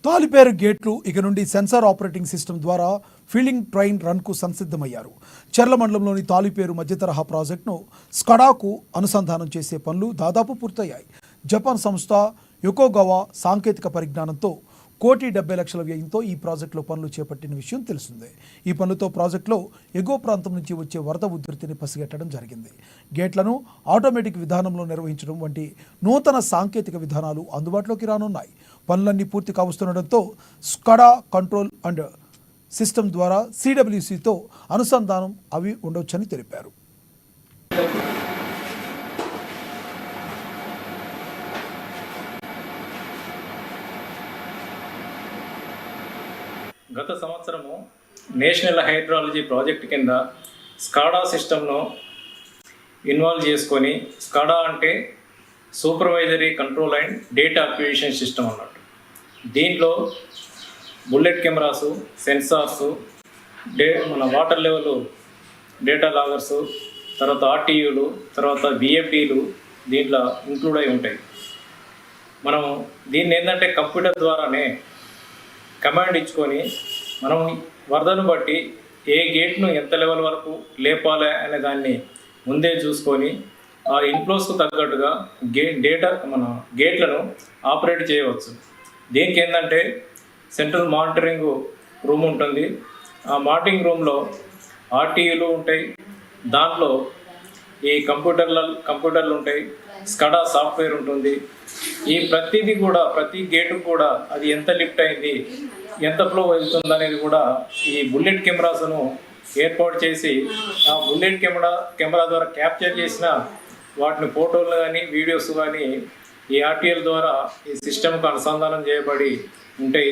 తాలిపేరు గేట్లు ఇక నుండి సెన్సార్ ఆపరేటింగ్ సిస్టమ్ ద్వారా ఫీల్డింగ్ ట్రైన్ రన్కు సంసిద్ధమయ్యారు. చర్ల మండలంలోని తాలిపేరు మధ్యతరహా ప్రాజెక్టును స్కడాకు అనుసంధానం చేసే పనులు దాదాపు పూర్తయ్యాయి. జపాన్ సంస్థ యొకోగావా సాంకేతిక పరిజ్ఞానంతో 1,70,00,000 వ్యయంతో ఈ ప్రాజెక్టులో పనులు చేపట్టిన విషయం తెలిసిందే. ఈ పనులతో ప్రాజెక్టులో ఎగువ ప్రాంతం నుంచి వచ్చే వరద ఉధృతిని పసిగట్టడం జరిగింది. గేట్లను ఆటోమేటిక్ విధానంలో నిర్వహించడం వంటి నూతన సాంకేతిక విధానాలు అందుబాటులోకి రానున్నాయి. పనులన్నీ పూర్తి కావస్తుండటంతో స్కడా కంట్రోల్ అండ్ సిస్టమ్ ద్వారా సిడబ్ల్యూసితో అనుసంధానం అవి ఉండొచ్చని తెలిపారు. గత సంవత్సరము నేషనల్ హైడ్రాలజీ ప్రాజెక్ట్ కింద స్కాడా సిస్టమ్ను ఇన్వాల్వ్ చేసుకొని, స్కాడా అంటే supervisory control and data acquisition system అన్నట్టు. దీంట్లో బుల్లెట్ కెమెరాసు, సెన్సార్సు, మన వాటర్ లెవెల్ డేటా లాగర్సు, తర్వాత ఆర్టీయూలు, తర్వాత బిఎఫ్డీలు దీంట్లో ఇంక్లూడ్ అయి ఉంటాయి. మనం దీన్ని ఏంటంటే కంప్యూటర్ ద్వారానే కమాండ్ ఇచ్చుకొని మనం వరదను బట్టి ఏ గేట్ను ఎంత లెవెల్ వరకు లేపాలి అనే దాన్ని ముందే చూసుకొని ఆ ఇన్ఫ్లోస్కు తగ్గట్టుగా మన గేట్లను ఆపరేట్ చేయవచ్చు. దీనికి ఏంటంటే సెంట్రల్ మానిటరింగ్ రూమ్ ఉంటుంది. ఆ మానిటరింగ్ రూమ్లో ఆర్టీయూలు ఉంటాయి. దాంట్లో ఈ కంప్యూటర్లు ఉంటాయి. స్కడా సాఫ్ట్వేర్ ఉంటుంది. ఈ ప్రతిదీ కూడా, ప్రతి గేటు కూడా అది ఎంత లిఫ్ట్ అయింది, ఎంత ఫ్లో వెళ్తుంది అనేది కూడా ఈ బుల్లెట్ కెమెరాస్ను ఏర్పాటు చేసి ఆ బుల్లెట్ కెమెరా ద్వారా క్యాప్చర్ చేసిన వాటిని ఫోటోలు కానీ వీడియోస్ కానీ ఈ ఆర్టీఎల్ ద్వారా ఈ సిస్టమ్కు అనుసంధానం చేయబడి ఉంటాయి.